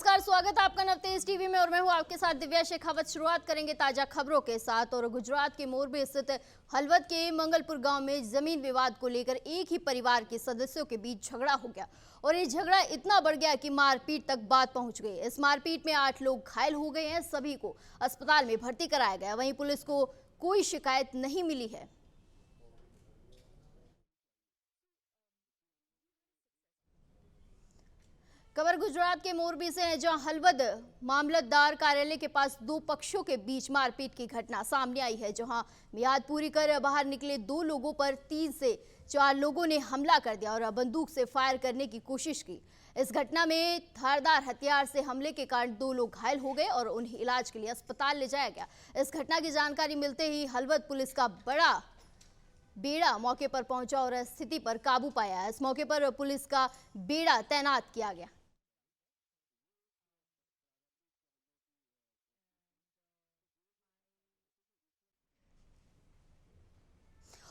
नमस्कार, स्वागत है आपका नवतेज टीवी में और मैं हूं आपके साथ दिव्या शेखावत। शुरुआत करेंगे ताजा खबरों के साथ। और गुजरात के मोरबी स्थित हलवद के मंगलपुर गांव में जमीन विवाद को लेकर एक ही परिवार के सदस्यों के बीच झगड़ा हो गया और ये झगड़ा इतना बढ़ गया कि मारपीट तक बात पहुंच गई। इस मारपीट में 8 लोग घायल हो गए हैं। सभी को अस्पताल में भर्ती कराया गया। वहीं पुलिस को कोई शिकायत नहीं मिली है। खबर गुजरात के मोरबी से है, जहां हलवद मामलतदार कार्यालय के पास दो पक्षों के बीच मारपीट की घटना सामने आई है। जहां मियाद पूरी कर बाहर निकले 2 लोगों पर 3 से 4 लोगों ने हमला कर दिया और बंदूक से फायर करने की कोशिश की। इस घटना में धारदार हथियार से हमले के कारण 2 लोग घायल हो गए और उन्हें इलाज के लिए अस्पताल ले जाया गया। इस घटना की जानकारी मिलते ही हलवद पुलिस का बड़ा बेड़ा मौके पर पहुंचा और स्थिति पर काबू पाया। इस मौके पर पुलिस का बेड़ा तैनात किया गया।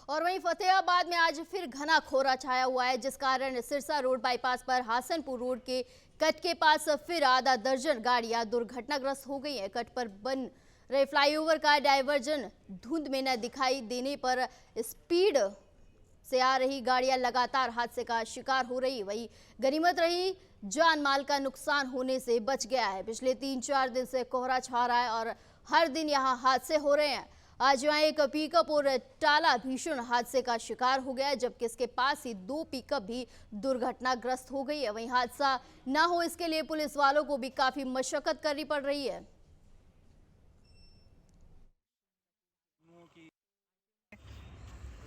और वहीं फतेहाबाद में आज फिर घना कोहरा छाया हुआ है, जिस कारण सिरसा रोड बाईपास पर हासनपुर रोड के कट के पास फिर आधा दर्जन गाड़ियां दुर्घटनाग्रस्त हो गई हैं। कट पर बन रहे फ्लाईओवर का डायवर्जन धुंध में न दिखाई देने पर स्पीड से आ रही गाड़ियां लगातार हादसे का शिकार हो रही। वही गनीमत रही जान माल का नुकसान होने से बच गया है। पिछले 3-4 दिन से कोहरा छा रहा है और हर दिन यहां हादसे हो रहे हैं। आज यहाँ एक पिकअप और टाला भीषण हादसे का शिकार हो गया, जबकि इसके पास ही 2 पिकअप भी दुर्घटनाग्रस्त हो गई है। वहीं हादसा ना हो इसके लिए पुलिस वालों को भी काफी मशक्कत करनी पड़ रही है।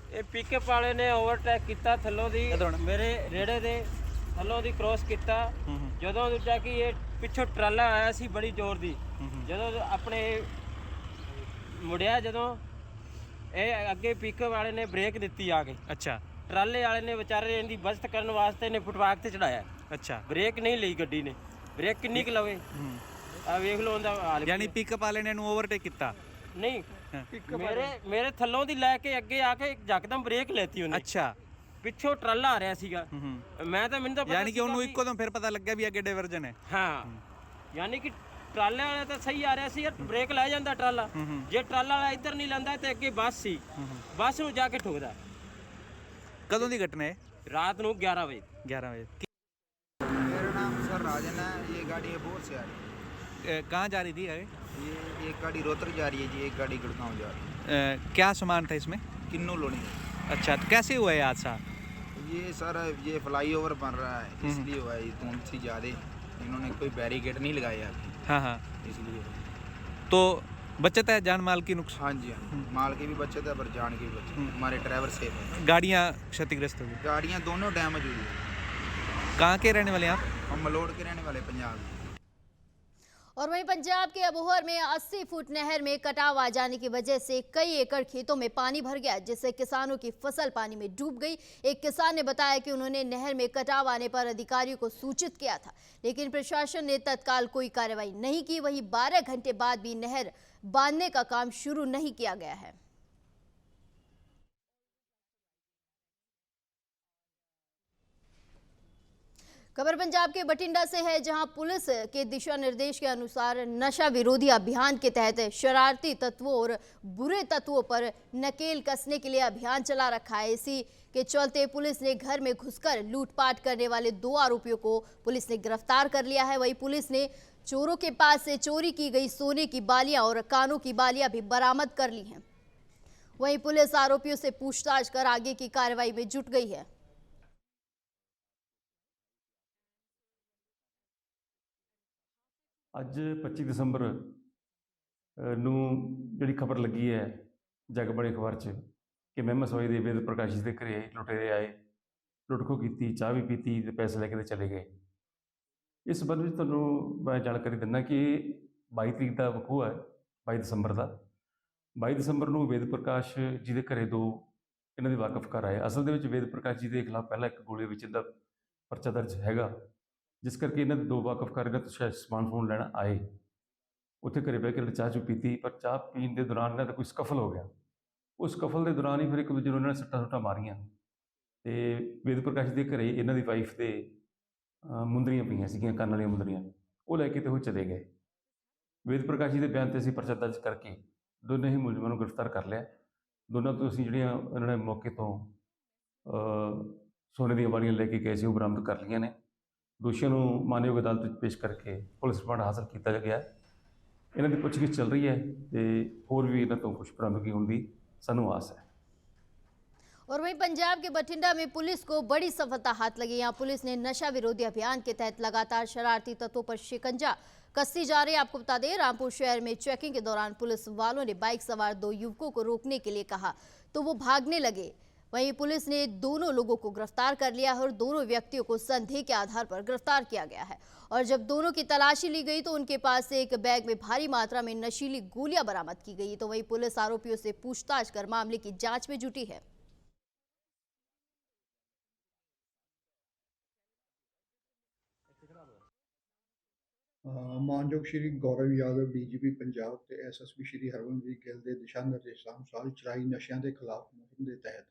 ਇਹ ਪਿਕਅਪ ਵਾਲੇ ਨੇ ਓਵਰਟੇਕ ਕੀਤਾ ਥੱਲੋਂ ਦੀ ਮੇਰੇ ਰੇੜੇ ਦੇ ਥੱਲੋਂ ਦੀ ਕ੍ਰੋਸ ਕੀਤਾ। ਜਦੋਂ ਦੂਜਾ ਕਿ ਇਹ ਪਿੱਛੋਂ ਟਰਾਲਾ ਆਇਆ ਸੀ ਬੜੀ ਜ਼ੋਰ ਦੀ, ਜਦੋਂ ਆਪਣੇ ਮੁੜਿਆ, ਜਦੋਂ ਇਹ ਅੱਗੇ ਪਿਕਅਪ ਵਾਲੇ ਨੇ ਬ੍ਰੇਕ ਦਿੱਤੀ ਆ ਕੇ। अच्छा ਟਰਾਲੇ ਵਾਲੇ ਨੇ ਵਿਚਾਰੇ ਇਹਦੀ ਬਚਤ ਕਰਨ ਵਾਸਤੇ ਨੇ ਫੁੱਟਪਾਥ ਤੇ ਚੜਾਇਆ। अच्छा ਬ੍ਰੇਕ ਨਹੀਂ ਲਈ ਗੱਡੀ ਨੇ। ਬ੍ਰੇਕ ਕਿੰਨੀ ਕੁ ਲਵੇ ਆ ਵੇਖ ਲਓ ਉਹਦਾ ਹਾਲ। यानी पिकअप वाले ने ओवरटेक किया। ਨਹੀਂ ਮੇਰੇ ਥੱਲੋਂ ਦੀ ਲੈ ਕੇ ਅੱਗੇ ਆ ਕੇ ਯਕਦਮ ਬ੍ਰੇਕ ਲੈਤੀ ਉਹਨੇ। अच्छा ਪਿੱਛੋਂ ਟਰਾਲਾ ਆ ਰਿਹਾ ਸੀਗਾ। ਮੈਨੂੰ ਤਾਂ यानी कि ਉਹਨੂੰ ਇੱਕੋ ਦਮ ਫਿਰ ਪਤਾ ਲੱਗਿਆ ਵੀ ਅੱਗੇ ਡਾਇਵਰਜਨ ਹੈ। ਹਾਂ, ਯਾਨੀ ਕਿ ਟਰਾਲੇ ਵਾਲਾ ਤਾਂ ਸਹੀ ਆ ਰਿਹਾ ਸੀ, ਬ੍ਰੇਕ ਲੈ ਜਾਂਦਾ ਟਰਾਲਾ। ਜੇ ਟਰਾਲਾ ਵਾਲਾ ਇੱਧਰ ਨਹੀਂ ਲੈਂਦਾ ਤੇ ਅੱਗੇ ਬੱਸ ਸੀ, ਬੱਸ ਨੂੰ ਜਾ ਕੇ ਠੋਕਦਾ। ਕਦੋਂ ਦੀ ਘਟਨਾ ਹੈ? ਰਾਤ ਨੂੰ 11 ਵਜੇ। 11 बजे। मेरा नाम सर राजन है। ये गाड़ी अबोहर से आ रही है। कहाँ जा रही थी आगे? ये एक गाड़ी रोहतक जा रही है जी, एक गाड़ी गुड़गांव जा रही है। क्या सामान था इसमें? किन्नू लोनी है। अच्छा, तो कैसे हुआ है हादसा? ये सर ये फ्लाईओवर बन रहा है, इसलिए हुआ है। धुंध सी ज़्यादा, इन्होंने कोई बैरिकेड नहीं लगाया अभी, हाँ हाँ। इसलिए। तो बचत है जान माल की नुकसान? हाँ जी हाँ जी, माल की भी बचत है पर जान की भी बचत है। हमारे ड्राइवर सेफ है। गाड़ियाँ क्षतिग्रस्त हो गई? गाड़ियाँ दोनों डैमेज हुई है। कहाँ के रहने वाले हैं आप? हम मलोड के रहने वाले पंजाब। और वहीं पंजाब के अबोहर में 80 फुट नहर में कटाव आ जाने की वजह से कई एकड़ खेतों में पानी भर गया, जिससे किसानों की फसल पानी में डूब गई। एक किसान ने बताया कि उन्होंने नहर में कटाव आने पर अधिकारियों को सूचित किया था, लेकिन प्रशासन ने तत्काल कोई कार्रवाई नहीं की। वहीं 12 घंटे बाद भी नहर बांधने का काम शुरू नहीं किया गया है। खबर पंजाब के बठिंडा से है, जहां पुलिस के दिशा निर्देश के अनुसार नशा विरोधी अभियान के तहत शरारती तत्वों और बुरे तत्वों पर नकेल कसने के लिए अभियान चला रखा है। इसी के चलते पुलिस ने घर में घुसकर लूटपाट करने वाले 2 आरोपियों को पुलिस ने गिरफ्तार कर लिया है। वहीं पुलिस ने चोरों के पास से चोरी की गई सोने की बालियां और कानों की बालियां भी बरामद कर ली हैं। वहीं पुलिस आरोपियों से पूछताछ कर आगे की कार्रवाई में जुट गई है। ਅੱਜ 25 ਦਸੰਬਰ ਨੂੰ ਜਿਹੜੀ ਖਬਰ ਲੱਗੀ ਹੈ ਜਗਬਾਣੀ ਅਖਬਾਰ 'ਚ ਕਿ ਮਹਿਮਦ ਸਵਾਈ ਦੇ ਵੇਦ ਪ੍ਰਕਾਸ਼ ਜੀ ਦੇ ਘਰੇ ਲੁਟੇਰੇ ਆਏ, ਲੁੱਟ-ਖੋਹ ਕੀਤੀ, ਚਾਹ ਵੀ ਪੀਤੀ ਤੇ ਪੈਸੇ ਲੈ ਕੇ ਤੇ ਚਲੇ ਗਏ। ਇਸ ਸੰਬੰਧ ਵਿੱਚ ਤੁਹਾਨੂੰ ਮੈਂ ਜਾਣਕਾਰੀ ਦਿੰਦਾ ਕਿ 22 ਤਰੀਕ ਦਾ ਵਕੂਆ ਹੈ, 22 ਦਸੰਬਰ ਦਾ। 22 ਦਸੰਬਰ ਨੂੰ ਵੇਦ ਪ੍ਰਕਾਸ਼ ਜੀ ਦੇ ਘਰੇ 2 ਇਹਨਾਂ ਦੇ ਵਾਕਫਕਾਰ ਆਏ। ਅਸਲ ਦੇ ਵਿੱਚ ਵੇਦ ਪ੍ਰਕਾਸ਼ ਜੀ ਦੇ ਖਿਲਾਫ ਪਹਿਲਾਂ ਇੱਕ ਗੋਲੀ ਵਿੱਚ ਦਾ ਪਰਚਾ ਦਰਜ ਹੈਗਾ, ਜਿਸ ਕਰਕੇ ਇਹਨਾਂ ਦੇ 2 ਵਾਕਫਕਾਰ ਇਹਨਾਂ ਤੋਂ ਸ਼ਾਇਦ ਸਮਾਨ ਲੈਣ ਆਏ। ਉੱਥੇ ਘਰੇ ਬਹਿ ਕੇ ਚਾਹ ਚੂ ਪੀਤੀ, ਪਰ ਚਾਹ ਪੀਣ ਦੇ ਦੌਰਾਨ ਇਹਨਾਂ ਦਾ ਕੋਈ ਸਕਫਲ ਹੋ ਗਿਆ। ਉਸ ਸਕਫਲ ਦੇ ਦੌਰਾਨ ਹੀ ਫਿਰ ਇੱਕ ਦੂਜੇ ਨੂੰ ਇਹਨਾਂ ਨੇ ਸੱਟਾਂ ਮਾਰੀਆਂ ਤੇ ਵੇਦ ਪ੍ਰਕਾਸ਼ ਦੇ ਘਰੇ ਇਹਨਾਂ ਦੀ ਵਾਈਫ ਦੇ ਮੁੰਦਰੀਆਂ ਪਈਆਂ ਸੀਗੀਆਂ, ਕੰਨਾਂ ਦੀਆਂ ਮੁੰਦਰੀਆਂ। ਉਹ ਲੈ ਕੇ ਤੇ ਉਹ ਚਲੇ ਗਏ। ਵੇਦ ਪ੍ਰਕਾਸ਼ ਜੀ ਦੇ ਬਿਆਨ ਤੇ ਅਸੀਂ ਪਰਚਾ ਦਰਜ ਕਰਕੇ ਦੋਨੇ ਹੀ ਮੁਲਜ਼ਮਾਂ ਨੂੰ ਗ੍ਰਿਫਤਾਰ ਕਰ ਲਿਆ। ਦੋਨਾਂ ਤੋਂ ਅਸੀਂ ਜਿਹੜੀਆਂ ਇਹਨਾਂ ਨੇ ਮੌਕੇ ਤੋਂ ਸੋਨੇ ਦੀਆਂ ਵਾਲੀਆਂ ਲੈ ਕੇ ਗਏ ਸੀ ਉਹ ਬਰਾਮਦ ਕਰ ਲਈਆਂ ਨੇ। ਦੋਸ਼ੀਆਂ ਨੂੰ ਮਾਨਯੋਗ ਅਦਾਲਤ ਵਿੱਚ ਪੇਸ਼ ਕਰਕੇ ਪੁਲਿਸ ਰਿਮਾਂਡ ਹਾਸਲ ਕੀਤਾ ਗਿਆ। ਇਹਨਾਂ ਦੀ ਪੁੱਛਗਿੱਛ ਚੱਲ ਰਹੀ ਹੈ ਤੇ ਹੋਰ ਵੀ ਇਹਨਾਂ ਤੋਂ ਕੁਝ ਬਰਾਮਦਗੀ ਹੋਣ ਦੀ ਸਾਨੂੰ ਆਸ है। और वहीं पंजाब के बठिंडा में पुलिस को बड़ी सफलता हाथ लगी। यहाँ पुलिस ने नशा विरोधी अभियान के तहत लगातार शरारती तत्वों पर शिकंजा कसती जा रही है। आपको बता दें, रामपुर शहर में चेकिंग के दौरान पुलिस वालों ने बाइक सवार 2 युवकों को रोकने के लिए कहा तो वो भागने लगे। वहीं पुलिस ने दोनों लोगों को गिरफ्तार कर लिया और दोनों व्यक्तियों को संदेह के आधार पर गिरफ्तार किया गया है। और जब दोनों की तलाशी ली गई तो उनके पास से एक बैग में भारी मात्रा में नशीली गोलियां बरामद की गई। तो वहीं पुलिस आरोपियों से पूछताछ कर मामले की जांच में जुटी है। ਮਾਨਯੋਗ ਸ਼੍ਰੀ ਗੌਰਵ ਯਾਦਵ ਡੀਜੀਪੀ ਪੰਜਾਬ ਤੇ ਐਸਐਸਪੀ ਸ਼੍ਰੀ ਹਰਮਨਪ੍ਰੀਤ ਗਿੱਲ ਦੇ ਦਿਸ਼ਾ ਨਿਰਦੇਸ਼ਾਂ ਅਨੁਸਾਰ ਚਰਾਈ ਨਸ਼ਿਆਂ ਦੇ ਖਿਲਾਫ ਮੁਹਿੰਮ ਦੇ ਤਹਿਤ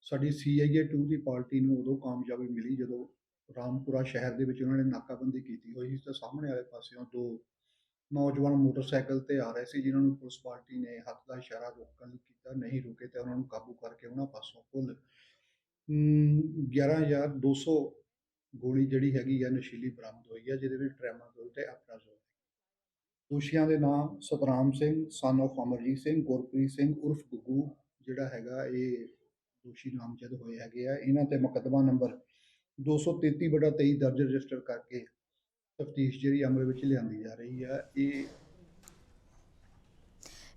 ਸਾਡੀ CIA 2 ਦੀ ਪਾਰਟੀ ਨੂੰ ਉਦੋਂ ਕਾਮਯਾਬੀ ਮਿਲੀ ਜਦੋਂ ਰਾਮਪੁਰਾ ਸ਼ਹਿਰ ਦੇ ਵਿੱਚ ਉਹਨਾਂ ਨੇ ਨਾਕਾਬੰਦੀ ਕੀਤੀ ਹੋਈ ਸੀ ਤਾਂ ਸਾਹਮਣੇ ਵਾਲੇ ਪਾਸਿਓਂ 2 ਨੌਜਵਾਨ ਮੋਟਰਸਾਈਕਲ ਤੇ ਆ ਰਹੇ ਸੀ ਜਿਨ੍ਹਾਂ ਨੂੰ ਪੁਲਿਸ ਪਾਰਟੀ ਨੇ ਹੱਥ ਦਾ ਇਸ਼ਾਰਾ ਰੋਕਣ ਲਈ ਕੀਤਾ, ਨਹੀਂ ਰੁਕੇ ਤੇ ਉਹਨਾਂ ਨੂੰ ਕਾਬੂ ਕਰਕੇ ਉਹਨਾਂ ਪਾਸੋਂ ਕੁੱਲ 11,200 ਗੋਲੀ ਜਿਹੜੀ ਹੈਗੀ ਆ ਨਸ਼ੀਲੀ ਬਰਾਮਦ ਹੋਈ ਹੈ, ਜਿਹਦੇ ਵਿੱਚ ਟ੍ਰੈਮਾਡੋਲ ਤੇ ਐਪਰਾਜ਼ੋਲ। ਦੋਸ਼ੀਆਂ ਦੇ ਨਾਮ ਸਤਨਾਮ ਸਿੰਘ ਸਨ ਆਫ ਅਮਰਜੀਤ ਸਿੰਘ, ਗੁਰਪ੍ਰੀਤ ਸਿੰਘ ਉਰਫ ਗੁੱਗੂ ਜਿਹੜਾ ਹੈਗਾ ਇਹ ਦੋਸ਼ੀ ਨਾਮਜ਼ਦ ਹੋਏ ਹੈਗੇ ਆ। ਇਹਨਾਂ ਤੇ ਮੁਕੱਦਮਾ ਨੰਬਰ 233/23 ਦਰਜ ਰਜਿਸਟਰ ਕਰਕੇ ਤਫਤੀਸ਼ ਜਿਹੜੀ ਅਮਲ ਵਿੱਚ ਲਿਆਂਦੀ ਜਾ ਰਹੀ ਹੈ। ਇਹ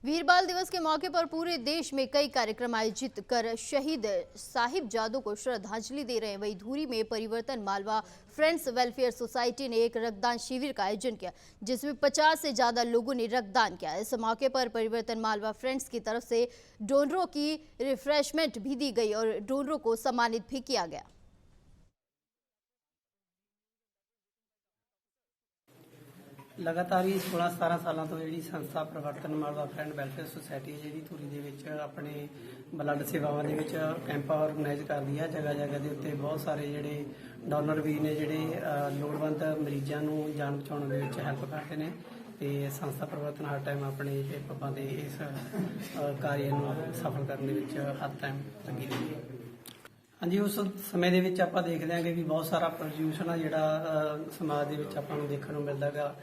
वीर बाल दिवस के मौके पर पूरे देश में कई कार्यक्रम आयोजित कर शहीद साहिबजादों को श्रद्धांजलि दे रहे हैं। वहीं धूरी में परिवर्तन मालवा फ्रेंड्स वेलफेयर सोसाइटी ने एक रक्तदान शिविर का आयोजन किया जिसमें 50 से ज्यादा लोगों ने रक्तदान किया। इस मौके पर परिवर्तन मालवा फ्रेंड्स की तरफ से डोनरों की रिफ्रेशमेंट भी दी गई और डोनरों को सम्मानित भी किया गया। ਲਗਾਤਾਰ ਹੀ 16-17 ਸਾਲਾਂ ਤੋਂ ਜਿਹੜੀ ਸੰਸਥਾ ਪ੍ਰਵਰਤਨ ਮਾਲਵਾ ਫਰੈਂਡ ਵੈਲਫੇਅਰ ਸੁਸਾਇਟੀ ਜਿਹੜੀ ਧੂਰੀ ਦੇ ਵਿੱਚ ਆਪਣੇ ਬਲੱਡ ਸੇਵਾਵਾਂ ਦੇ ਵਿੱਚ ਕੈਂਪ ਆਰਗੇਨਾਈਜ਼ ਕਰਦੀ ਹੈ। ਜਗ੍ਹਾ ਜਗ੍ਹਾ ਦੇ ਉੱਤੇ ਬਹੁਤ ਸਾਰੇ ਜਿਹੜੇ ਡੋਨਰ ਵੀ ਨੇ ਜਿਹੜੇ ਲੋੜਵੰਦ ਮਰੀਜ਼ਾਂ ਨੂੰ ਜਾਨ ਬਚਾਉਣ ਦੇ ਵਿੱਚ ਹੈਲਪ ਕਰਦੇ ਨੇ ਤੇ ਸੰਸਥਾ ਪ੍ਰਵਰਤਨ ਹਰ ਟਾਈਮ ਆਪਣੇ ਜਿਹੜੇ ਪੱਬਾਂ ਦੇ ਇਸ ਕਾਰਜ ਨੂੰ ਸਫਲ ਕਰਨ ਦੇ ਵਿੱਚ ਹਰ ਟਾਈਮ ਲੱਗੀ ਰਹਿੰਦੀ ਹੈ। ਹਾਂਜੀ, ਉਸ ਸਮੇਂ ਦੇ ਵਿੱਚ ਆਪਾਂ ਦੇਖਦੇ ਹਾਂ ਕਿ ਵੀ ਬਹੁਤ ਸਾਰਾ ਪ੍ਰਦੂਸ਼ਣ ਆ ਜਿਹੜਾ ਸਮਾਜ ਦੇ ਵਿੱਚ ਆਪਾਂ ਨੂੰ ਦੇਖਣ ਨੂੰ ਮਿਲਦਾ ਗਾ।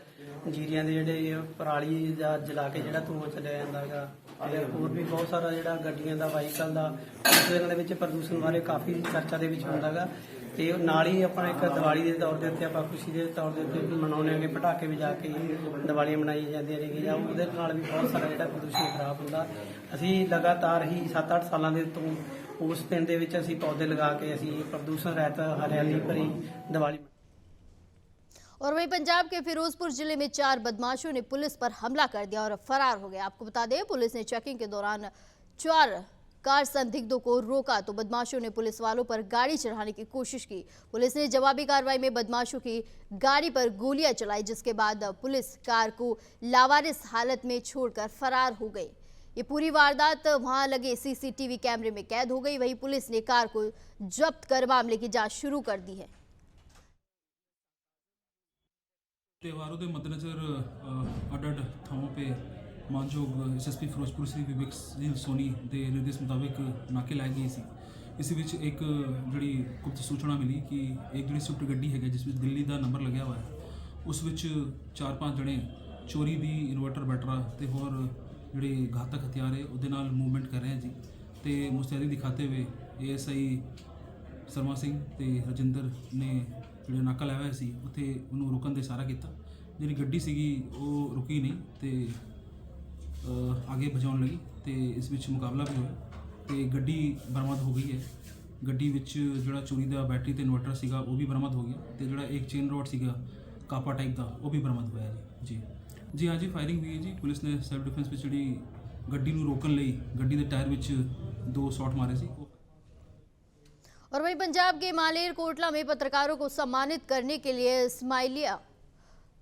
ਜੀਰੀਆਂ ਦੇ ਜਿਹੜੇ ਪਰਾਲੀ ਜਾਂ ਜਲਾ ਕੇ ਜਿਹੜਾ ਧੂੰਆਂ ਚੱਲਿਆ ਜਾਂਦਾ ਗਾ ਤੇ ਹੋਰ ਵੀ ਬਹੁਤ ਸਾਰਾ ਜਿਹੜਾ ਗੱਡੀਆਂ ਦਾ ਵਾਹੀਕਲ ਦਾ ਉਸ ਦਿਨਾਂ ਦੇ ਵਿੱਚ ਪ੍ਰਦੂਸ਼ਣ ਬਾਰੇ ਕਾਫੀ ਚਰਚਾ ਦੇ ਵਿੱਚ ਹੁੰਦਾ ਗਾ। ਤੇ ਨਾਲ ਹੀ ਆਪਾਂ ਇੱਕ ਦੀਵਾਲੀ ਦੇ ਤੌਰ ਦੇ ਉੱਤੇ ਆਪਾਂ ਖੁਸ਼ੀ ਦੇ ਤੌਰ ਦੇ ਉੱਤੇ ਮਨਾਉਂਦੇ ਹਾਂ ਕਿ ਪਟਾਕੇ ਵਜਾ ਕੇ ਦੀਵਾਲੀਆਂ ਮਨਾਈਆਂ ਜਾਂਦੀਆਂ ਨੇ ਜਾਂ ਉਹਦੇ ਨਾਲ ਵੀ ਬਹੁਤ ਸਾਰਾ ਜਿਹੜਾ ਪ੍ਰਦੂਸ਼ਣ ਖਰਾਬ ਹੁੰਦਾ। ਅਸੀਂ ਲਗਾਤਾਰ ਹੀ 7-8 ਸਾਲਾਂ ਦੇ ਤੋਂ उस पिंड दे विच असीं पौधे लगा के असीं प्रदूषण रहित हरियाली भरी दिवाली। और वहीं पंजाब के फिरोजपुर जिले में 4 बदमाशों ने पुलिस पर हमला कर दिया और फरार हो गए। आपको बता दें, पुलिस ने चेकिंग के दौरान 4 कार संदिग्धों को रोका तो बदमाशों ने पुलिस वालों पर गाड़ी चढ़ाने की कोशिश की। पुलिस ने जवाबी कार्रवाई में बदमाशों की गाड़ी पर गोलियां चलाई जिसके बाद पुलिस कार को लावारिस हालत में छोड़कर फरार हो गई। ये पूरी वारदात वहां लगे CCTV कैमरे में कैद हो गई। वहीं पुलिस ने कार को जब्त कर मामले की जांच शुरू कर दी है। त्योहारों के मद्देनज़र अड थावों पे मानयोग SSP फिरोजपुर श्री विवेक सिंह सोनी के निर्देश मुताबिक नाके लाए गए सी। इस विच एक जी गुप्त सूचना मिली कि एक जी स्विफ्ट गड्डी है जिस दिल्ली का नंबर लग्या हुआ है, उस 4-5 जने चोरी की इन्वर्टर बैटरा तो होर ਜਿਹੜੇ ਘਾਤਕ ਹਥਿਆਰ ਹੈ ਉਹਦੇ ਨਾਲ ਮੂਵਮੈਂਟ ਕਰ ਰਹੇ ਹਾਂ ਜੀ। ਤੇ ਮੁਸਤੈਦੀ ਦਿਖਾਤੇ ਹੋਏ ASI ਸਰਮਾ ਸਿੰਘ ਤੇ ਰਜਿੰਦਰ ਨੇ ਜਿਹੜੇ ਨਾਕਾ ਲਾਇਆ ਹੋਇਆ ਸੀ ਉੱਥੇ ਉਹਨੂੰ ਰੋਕਣ ਦੇ ਇਸ਼ਾਰਾ ਕੀਤਾ। ਜਿਹੜੀ ਗੱਡੀ ਸੀਗੀ ਉਹ ਰੁਕੀ ਨਹੀਂ ਤੇ ਅੱਗੇ ਭਜਾਉਣ ਲੱਗੀ ਤੇ ਇਸ ਵਿੱਚ ਮੁਕਾਬਲਾ ਵੀ ਹੋਇਆ ਤੇ ਗੱਡੀ ਬਰਾਮਦ ਹੋ ਗਈ ਹੈ। ਗੱਡੀ ਵਿੱਚ ਜਿਹੜਾ ਚੋਰੀ ਦਾ ਬੈਟਰੀ ਤੇ ਇਨਵਰਟਰ ਸੀਗਾ ਉਹ ਵੀ ਬਰਾਮਦ ਹੋ ਗਿਆ ਤੇ ਜਿਹੜਾ ਇੱਕ ਚੇਨ ਰੋਡ ਸੀਗਾ ਕਾਪਾ ਟਾਈਪ ਦਾ ਉਹ ਵੀ ਬਰਾਮਦ ਹੋਇਆ ਜੀ। जी हाँ जी, फायरिंग हुई है जी। पुलिस ने सैल्फ डिफेंस में जी गड्डी नूं रोकण लई गड्डी दे टायर विच 2 शॉट मारे सी। और वहीं पंजाब के मालेर कोटला में पत्रकारों को सम्मानित करने के लिए स्माइलिया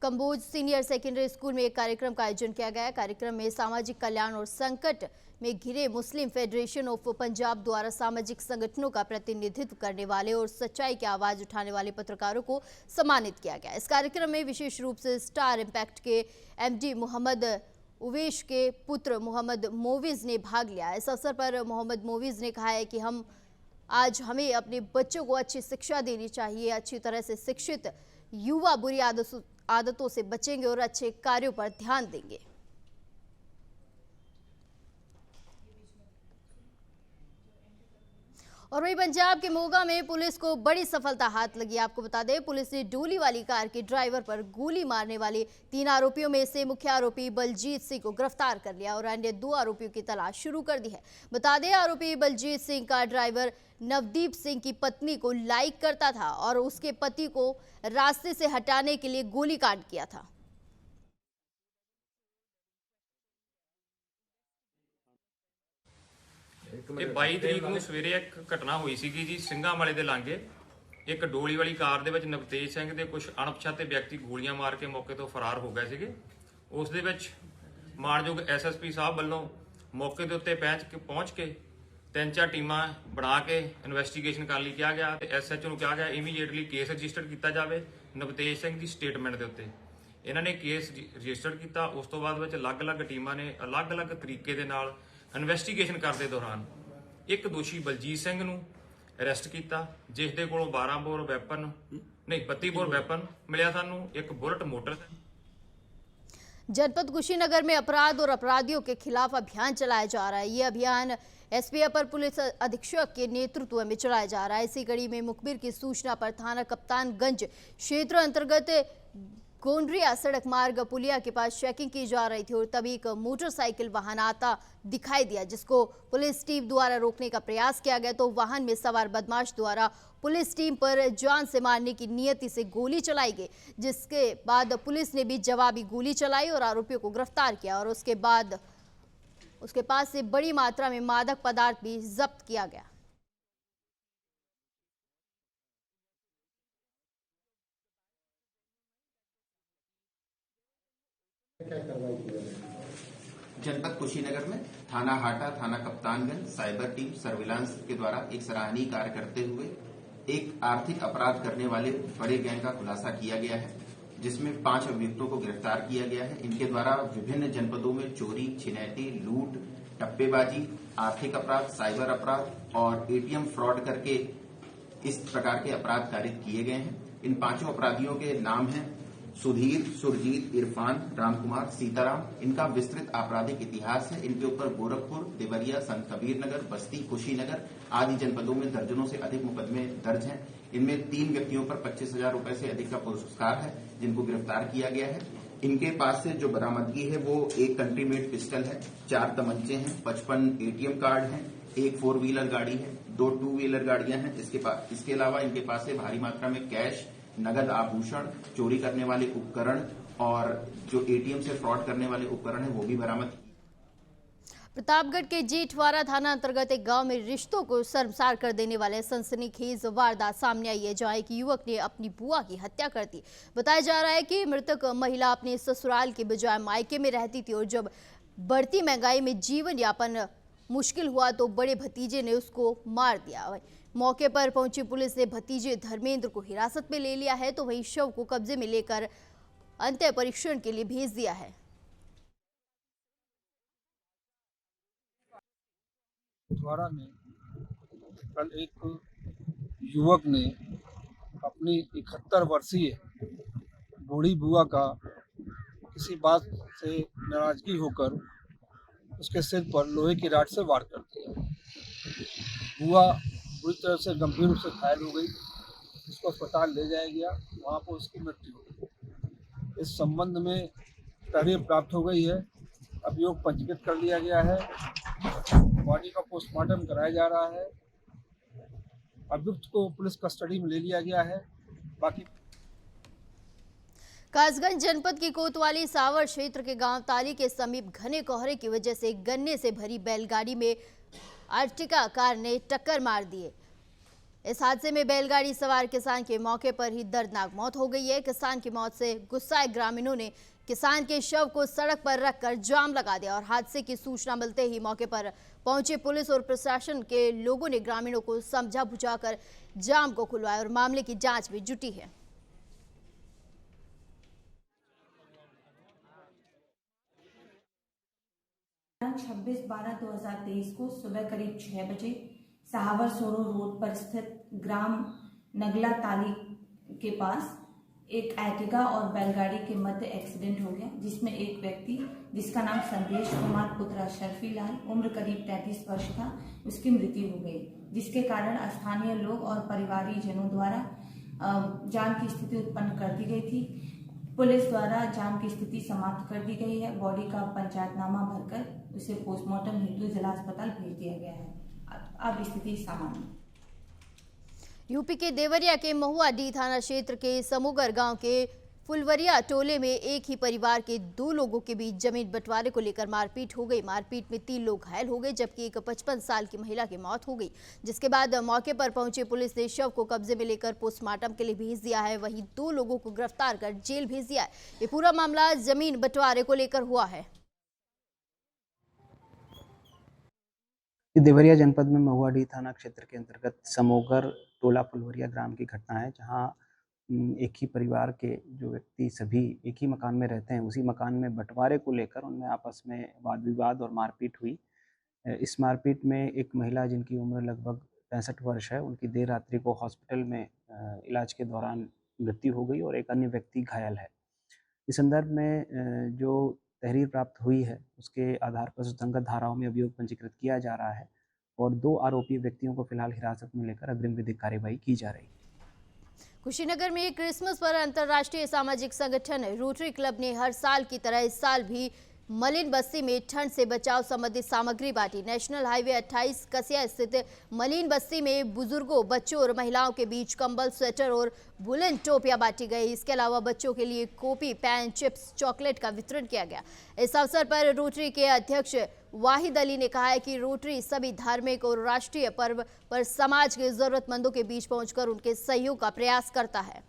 कंबोज सीनियर सेकेंडरी स्कूल में एक कार्यक्रम का आयोजन किया गया। कार्यक्रम में सामाजिक कल्याण और संकट में घिरे मुस्लिम फेडरेशन ऑफ पंजाब द्वारा सामाजिक संगठनों का प्रतिनिधित्व करने वाले और सच्चाई की आवाज उठाने वाले पत्रकारों को सम्मानित किया गया। इस कार्यक्रम में विशेष रूप से स्टार इम्पैक्ट के एमडी मोहम्मद उवेश के पुत्र मोहम्मद मोविज ने भाग लिया। इस अवसर पर मोहम्मद मोविज ने कहा है कि आज हमें अपने बच्चों को अच्छी शिक्षा देनी चाहिए। अच्छी तरह से शिक्षित युवा बुरी आदतों से बचेंगे और अच्छे कार्यों पर ध्यान देंगे। और वहीं पंजाब के मोगा में पुलिस को बड़ी सफलता हाथ लगी। आपको बता दें, पुलिस ने डोली वाली कार के ड्राइवर पर गोली मारने वाले 3 आरोपियों में से मुख्य आरोपी बलजीत सिंह को गिरफ्तार कर लिया और अन्य 2 आरोपियों की तलाश शुरू कर दी है। बता दें, आरोपी बलजीत सिंह का ड्राइवर नवदीप सिंह की पत्नी को लाइक करता था और उसके पति को रास्ते से हटाने के लिए गोलीकांड किया था। ਇਹ 22 ਤਰੀਕ ਨੂੰ ਸਵੇਰੇ ਇੱਕ ਘਟਨਾ ਹੋਈ ਸੀਗੀ ਜੀ ਸਿੰਘਾਂ ਵਾਲੇ ਦੇ ਲਾਂਘੇ ਇੱਕ ਡੋਲੀ ਵਾਲੀ ਕਾਰ ਦੇ ਵਿੱਚ ਨਵਤੇਜ ਸਿੰਘ ਦੇ ਕੁਝ ਅਣਪਛਾਤੇ ਵਿਅਕਤੀ ਗੋਲੀਆਂ ਮਾਰ ਕੇ ਮੌਕੇ ਤੋਂ ਫਰਾਰ ਹੋ ਗਏ ਸੀਗੇ। ਉਸ ਦੇ ਵਿੱਚ ਮਾਨਯੋਗ ਐਸਐਸਪੀ ਸਾਹਿਬ ਵੱਲੋਂ ਮੌਕੇ ਦੇ ਉੱਤੇ ਪਹੁੰਚ ਕੇ 3-4 ਟੀਮਾਂ ਬਣਾ ਕੇ ਇਨਵੈਸਟੀਗੇਸ਼ਨ ਕਰਨ ਲਈ ਕਿਹਾ ਗਿਆ ਤੇ ਐਸਐਚਓ ਨੂੰ ਕਿਹਾ ਗਿਆ ਇਮੀਡੀਏਟਲੀ ਕੇਸ ਰਜਿਸਟਰ ਕੀਤਾ ਜਾਵੇ ਨਵਤੇਜ ਸਿੰਘ ਦੀ ਸਟੇਟਮੈਂਟ ਦੇ ਉੱਤੇ। ਇਹਨਾਂ ਨੇ ਕੇਸ ਰਜਿਸਟਰ ਕੀਤਾ। ਉਸ ਤੋਂ ਬਾਅਦ ਵਿੱਚ ਅਲੱਗ-ਅਲੱਗ ਟੀਮਾਂ ਨੇ ਅਲੱਗ-ਅਲੱਗ ਤਰੀਕੇ ਦੇ ਨਾਲ ਇਨਵੈਸਟੀਗੇਸ਼ਨ ਕਰਦੇ ਦੌਰਾਨ ਇੱਕ ਦੋਸ਼ੀ ਬਲਜੀਤ ਸਿੰਘ ਨੂੰ ਅਰੈਸਟ ਕੀਤਾ ਜਿਸ ਦੇ ਕੋਲੋਂ 32 ਬੋਰ ਵੈਪਨ ਮਿਲਿਆ ਸਾਨੂੰ, ਇੱਕ बुलेट मोटर। जनपद कुशीनगर में अपराध और अपराधियों के खिलाफ अभियान चलाया जा रहा है। ये अभियान एसपी अपर पुलिस अधीक्षक के नेतृत्व में चलाया जा रहा है। इसी कड़ी में मुखबिर की सूचना पर थाना कप्तानगंज क्षेत्र अंतर्गत गोंडरिया सड़क मार्ग पुलिया के पास चेकिंग की जा रही थी और तभी एक मोटरसाइकिल वाहन आता दिखाई दिया जिसको पुलिस टीम द्वारा रोकने का प्रयास किया गया तो वाहन में सवार बदमाश द्वारा पुलिस टीम पर जान से मारने की नियति से गोली चलाई गई, जिसके बाद पुलिस ने भी जवाबी गोली चलाई और आरोपियों को गिरफ्तार किया और उसके बाद उसके पास से बड़ी मात्रा में मादक पदार्थ भी जब्त किया गया। जनपद कुशीनगर में थाना हाटा, थाना कप्तानगंज, साइबर टीम, सर्विलांस के द्वारा एक सराहनीय कार्य करते हुए एक आर्थिक अपराध करने वाले बड़े गैंग का खुलासा किया गया है जिसमें 5 अभियुक्तों को गिरफ्तार किया गया है। इनके द्वारा विभिन्न जनपदों में चोरी, छिनैती, लूट, टप्पेबाजी, आर्थिक अपराध, साइबर अपराध और एटीएम फ्रॉड करके इस प्रकार के अपराध कारित किए गए हैं। इन 5 अपराधियों के नाम हैं सुधीर, सुरजीत, इरफान, रामकुमार, सीताराम। इनका विस्तृत आपराधिक इतिहास है। इनके ऊपर गोरखपुर, देवरिया, संत कबीर नगर, बस्ती, कुशीनगर आदि जनपदों में दर्जनों से अधिक मुकदमे दर्ज हैं। इनमें 3 व्यक्तियों पर 25,000 रुपए से अधिक का पुरस्कार है जिनको गिरफ्तार किया गया है। इनके पास से जो बरामदगी है वो एक कंट्री मेड पिस्टल है, 4 तमंचे हैं, 55 एटीएम कार्ड हैं, एक 4 व्हीलर गाड़ी है, 2 2 व्हीलर गाड़ियां हैं। इसके अलावा इनके पास से भारी मात्रा में कैश, नगद आभूषण, चोरी करने वाले उपकरण और जो एटीएम से फ्रॉड करने वाले उपकरण है वो भी बरामद। प्रतापगढ़ के जेठवाड़ा थाना अंतर्गत एक गांव में रिश्तों को शर्मसार कर देने वाले सनसनीखेज वारदात सामने आई है जहां एक युवक ने अपनी बुआ की हत्या कर दी। बताया जा रहा है कि मृतक महिला अपने ससुराल के बजाय मायके में रहती थी और जब बढ़ती महंगाई में जीवन यापन मुश्किल हुआ तो बड़े भतीजे ने उसको मार दिया। मौके पर पहुंची पुलिस ने भतीजे धर्मेंद्र को हिरासत में ले लिया है तो वहीं शव को कब्जे में लेकर अंत्य परीक्षण के लिए भेज दिया है। द्वारा में कल एक युवक ने अपनी 71 वर्षीय बूढ़ी बुआ का किसी बात से नाराजगी होकर उसके सिर पर लोहे की राड से वार कर दिया। बुआ बुरी तरह से गंभीर रूप से घायल हो गई, इसको अस्पताल ले जाया गया, वहाँ पर उसकी मृत्यु हो गई। इस संबंध में तहरीर प्राप्त हो गई है, अभियोग पंजीकृत कर लिया गया है, बॉडी का पोस्टमार्टम कराया जा रहा है, अभियुक्त को पुलिस कस्टडी में ले लिया गया है। बाकी कासगंज जनपद की कोतवाली सावर क्षेत्र के गांव ताली के समीप घने कोहरे की वजह से गन्ने से भरी बैलगाड़ी में अर्टिगा कार ने टक्कर मार दी। इस हादसे में बैलगाड़ी सवार किसान के मौके पर ही दर्दनाक मौत हो गई है। किसान की मौत से गुस्साए ग्रामीणों ने किसान के शव को सड़क पर रखकर जाम लगा दिया और हादसे की सूचना मिलते ही मौके पर पहुंचे पुलिस और प्रशासन के लोगों ने ग्रामीणों को समझा बुझाकर जाम को खुलवाया और मामले की जांच भी जुटी है। छब्बीस 12/2023 को सुबह करीब 6 बजे सहावर सोरो रोड पर स्थित ग्राम नगला ताली के पास एक एर्टिगा और बैलगाड़ी के मध्य एक्सीडेंट हो गया, जिसमें एक व्यक्ति जिसका नाम संदेश कुमार पुत्र शर्फी लाल उम्र करीब 33 वर्ष था, उसकी मृत्यु हो गई, जिसके कारण स्थानीय लोग और परिवारीजनों द्वारा जाम की स्थिति उत्पन्न कर दी गई थी। पुलिस द्वारा जाम की स्थिति समाप्त कर दी गई है। बॉडी का पंचायतनामा भरकर उसे पोस्टमार्टम हेतु जिला अस्पताल भेज दिया गया है। अब स्थिति सामान्य। यूपी के देवरिया के महुआडीह थाना क्षेत्र के समूगर गांव के फुलवरिया टोले में एक ही परिवार के 2 लोगों के बीच जमीन बंटवारे को लेकर मारपीट हो गई। मारपीट में 3 लोग घायल हो गए, जबकि एक 55 साल की महिला की मौत हो गई, जिसके बाद मौके पर पहुंचे पुलिस ने शव को कब्जे में लेकर पोस्टमार्टम के लिए भेज दिया है। वहीं 2 लोगों को गिरफ्तार कर जेल भेज दिया है। ये पूरा मामला जमीन बंटवारे को लेकर हुआ है। देवरिया जनपद में महुआडीह थाना क्षेत्र के अंतर्गत समोगर टोला फुलवरिया ग्राम की घटना है, जहां एक ही परिवार के जो व्यक्ति सभी एक ही मकान में रहते हैं, उसी मकान में बंटवारे को लेकर उनमें आपस में वाद विवाद और मारपीट हुई। इस मारपीट में एक महिला जिनकी उम्र लगभग 65 वर्ष है, उनकी देर रात्रि को हॉस्पिटल में इलाज के दौरान मृत्यु हो गई और एक अन्य व्यक्ति घायल है। इस संदर्भ में जो तहरीर प्राप्त हुई है, उसके आधार पर सुसंगत धाराओं में अभियोग पंजीकृत किया जा रहा है और 2 आरोपी व्यक्तियों को फिलहाल हिरासत में लेकर अग्रिम विधिक कार्यवाही की जा रही है। कुशीनगर में क्रिसमस पर अंतर्राष्ट्रीय सामाजिक संगठन रोटरी क्लब ने हर साल की तरह इस साल भी मलिन बस्ती में ठंड से बचाव संबंधी सामग्री बांटी। नेशनल हाईवे 28 कसिया स्थित मलिन बस्ती में बुजुर्गों, बच्चों और महिलाओं के बीच कंबल, स्वेटर और वुलन टोपियां बांटी गई। इसके अलावा बच्चों के लिए कॉपी, पेन, चिप्स, चॉकलेट का वितरण किया गया। इस अवसर पर रोटरी के अध्यक्ष वाहिद अली ने कहा है कि रोटरी सभी धार्मिक और राष्ट्रीय पर्व पर समाज के जरूरतमंदों के बीच पहुंचकर उनके सहयोग का प्रयास करता है।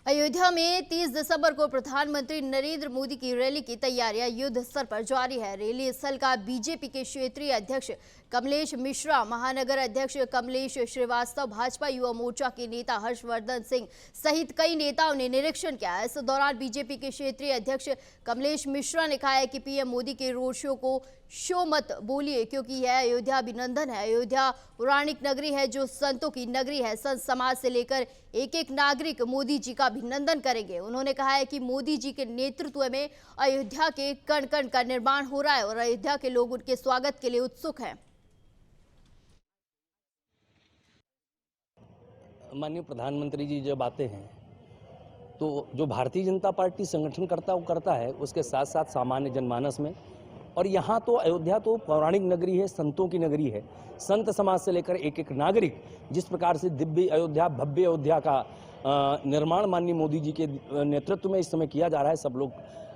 अयोध्या में 30 दिसंबर को प्रधानमंत्री नरेंद्र मोदी की रैली की तैयारियां युद्ध स्तर पर जारी है। रैली स्थल का बीजेपी के क्षेत्रीय अध्यक्ष कमलेश मिश्रा, महानगर अध्यक्ष कमलेश श्रीवास्तव, भाजपा युवा मोर्चा के नेता हर्षवर्धन सिंह सहित कई नेताओं ने निरीक्षण किया। इस दौरान बीजेपी के क्षेत्रीय अध्यक्ष कमलेश मिश्रा ने कहा है कि पीएम मोदी के रोड शो को शो मत बोलिए, क्योंकि यह अयोध्या अभिनंदन है। अयोध्या पौराणिक नगरी है जो संतों की नगरी है। संत समाज से लेकर एक नागरिक मोदी जी का अभिनंदन करेंगे। उन्होंने कहा है कि मोदी जी के नेतृत्व में अयोध्या के कण कण का निर्माण हो रहा है और अयोध्या के लोग उनके स्वागत के लिए उत्सुक हैं। माननीय प्रधानमंत्री जी जब आते हैं तो जो भारतीय जनता पार्टी संगठन करता वो करता है, उसके साथ साथ सामान्य जनमानस में। और यहाँ तो अयोध्या तो पौराणिक नगरी है, संतों की नगरी है। संत समाज से लेकर एक नागरिक जिस प्रकार से दिव्य अयोध्या, भव्य अयोध्या का निर्माण माननीय मोदी जी के नेतृत्व में इस समय किया जा रहा है, सब लोग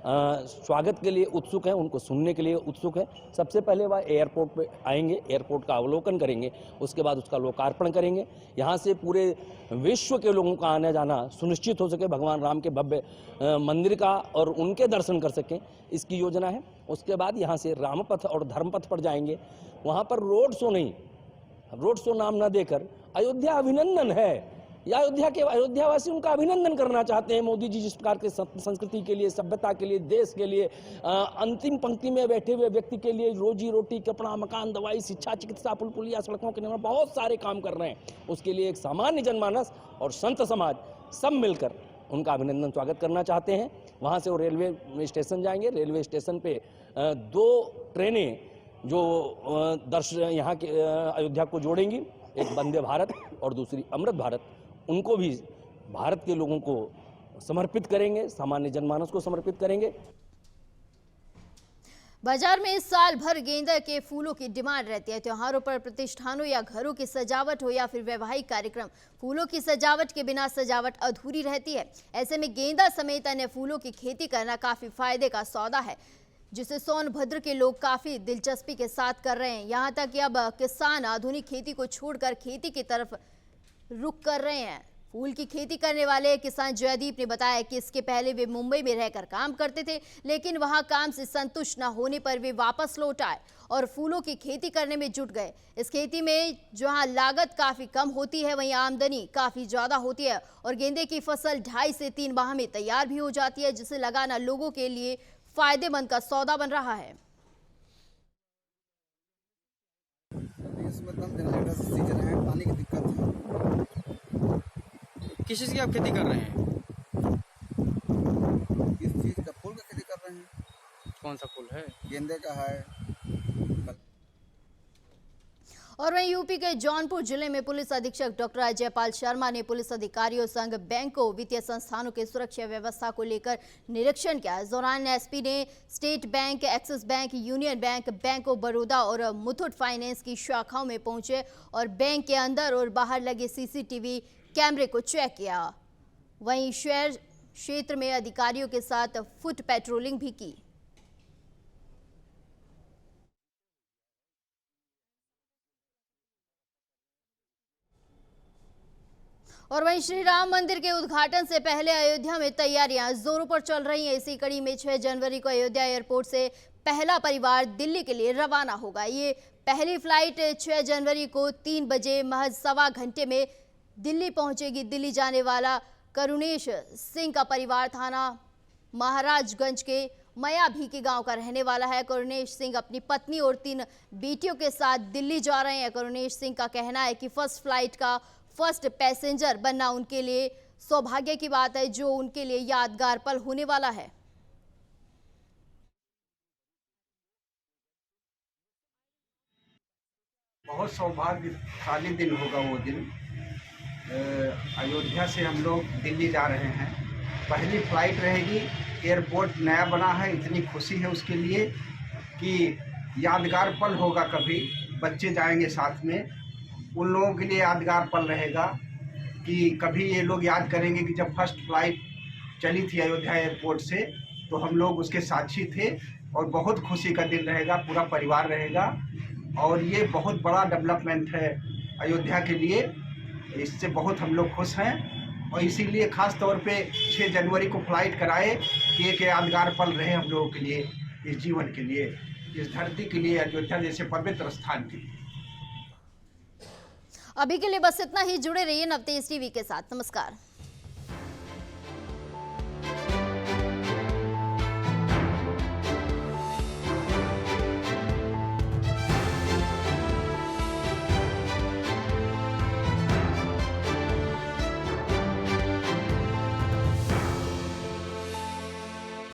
स्वागत के लिए उत्सुक हैं, उनको सुनने के लिए उत्सुक है। सबसे पहले वह एयरपोर्ट पे आएंगे, एयरपोर्ट का अवलोकन करेंगे, उसके बाद उसका लोकार्पण करेंगे। यहाँ से पूरे विश्व के लोगों का आने जाना सुनिश्चित हो सके, भगवान राम के भव्य मंदिर का और उनके दर्शन कर सकें, इसकी योजना है। उसके बाद यहाँ से रामपथ और धर्मपथ पर जाएंगे। वहाँ पर रोड शो नहीं, रोड शो नाम न देकर अयोध्या अभिनंदन है, या अयोध्या के अयोध्यावासी उनका अभिनंदन करना चाहते हैं। मोदी जी जिस प्रकार के संस्कृति के लिए, सभ्यता के लिए, देश के लिए, अंतिम पंक्ति में बैठे हुए व्यक्ति के लिए रोजी रोटी, कपड़ा, मकान, दवाई, शिक्षा, चिकित्सा, पुल पुलिया, सड़कों के निर्माण, बहुत सारे काम कर रहे हैं। उसके लिए एक सामान्य जनमानस और संत समाज सब मिलकर उनका अभिनंदन स्वागत करना चाहते हैं। वहाँ से वो रेलवे स्टेशन जाएंगे। रेलवे स्टेशन पे 2 ट्रेनें जो यहाँ के अयोध्या को जोड़ेंगी, एक वंदे भारत और दूसरी अमृत भारत, उनको भी भारत के लोगों को समर्पित करेंगे, सामान्य जनमानस को समर्पित करेंगे। बाजार में साल भर गेंदा के फूलों की डिमांड रहती है। त्योहारों पर प्रतिष्ठानों या घरों की सजावट हो या फिर वैवाहिक कार्यक्रम, फूलों की सजावट के बिना सजावट अधूरी रहती है। ऐसे में गेंदा समेत अन्य फूलों की खेती करना काफी फायदे का सौदा है, जिसे सोनभद्र के लोग काफी दिलचस्पी के साथ कर रहे हैं। यहाँ तक कि अब किसान आधुनिक खेती को छोड़कर खेती की तरफ रुख कर रहे हैं। फूल की खेती करने वाले किसान जयदीप ने बताया कि इसके पहले वे मुंबई में रहकर काम करते थे, लेकिन वहां काम से संतुष्ट न होने पर वे वापस लौट आए और फूलों की खेती करने में जुट गए। इस खेती में जहां लागत काफी कम होती है, वहीं आमदनी काफी ज्यादा होती है और गेंदे की फसल 2.5 से 3 माह में तैयार भी हो जाती है, जिसे लगाना लोगों के लिए फायदेमंद का सौदा बन रहा है। इसमें एकदम जनरेटर से सीजन है, पानी की दिक्कत है। किस चीज़ की आप खेती कर रहे हैं? किस चीज़ का? फूल का खेती कर रहे हैं। कौन सा फूल है? गेंदे का है। और वहीं यूपी के जौनपुर जिले में पुलिस अधीक्षक डॉक्टर अजयपाल शर्मा ने पुलिस अधिकारियों संग बैंकों, वित्तीय संस्थानों के सुरक्षा व्यवस्था को लेकर निरीक्षण किया। इस दौरान एसपी ने state bank, axis bank, union bank, bank of Baroda और मुथूट फाइनेंस की शाखाओं में पहुंचे और बैंक के अंदर और बाहर लगे सीसीटीवी कैमरे को चेक किया। वहीं शहर क्षेत्र में अधिकारियों के साथ फुट पेट्रोलिंग भी की। और वहीं श्री राम मंदिर के उद्घाटन से पहले अयोध्या में तैयारियां जोरों पर चल रही हैं। इसी कड़ी में 6 जनवरी को अयोध्या एयरपोर्ट से पहला परिवार दिल्ली के लिए रवाना होगा। ये पहली फ्लाइट 6 जनवरी को 3 बजे महज 1.25 घंटे में दिल्ली पहुंचेगी। दिल्ली जाने वाला करुणेश सिंह का परिवार थाना महाराजगंज के मयाभी के गांव का रहने वाला है। करुणेश सिंह अपनी पत्नी और 3 बेटियों के साथ दिल्ली जा रहे हैं। करुणेश सिंह का कहना है कि फर्स्ट फ्लाइट का फर्स्ट पैसेंजर बनना उनके लिए सौभाग्य की बात है, जो उनके लिए यादगार पल होने वाला है। बहुत सौभाग्यशाली दिन होगा वो दिन। अयोध्या से हम लोग दिल्ली जा रहे हैं। पहली फ्लाइट रहेगी, एयरपोर्ट नया बना है, इतनी खुशी है उसके लिए कि यादगार पल होगा। कभी बच्चे जाएंगे साथ में, उन लोगों के लिए यादगार पल रहेगा कि कभी ये लोग याद करेंगे कि जब फर्स्ट फ्लाइट चली थी अयोध्या एयरपोर्ट से तो हम लोग उसके साक्षी थे। और बहुत खुशी का दिन रहेगा, पूरा परिवार रहेगा और ये बहुत बड़ा डेवलपमेंट है अयोध्या के लिए। इससे बहुत हम लोग खुश हैं और इसीलिए खास तौर पे 6 जनवरी को फ्लाइट कराए कि एक यादगार पल रहे हम लोगों के लिए, इस जीवन के लिए, इस धरती के लिए, अयोध्या जैसे पवित्र स्थान के लिए। अभी के लिए बस इतना ही। जुड़े रहिए नवतेज टीवी के साथ। नमस्कार।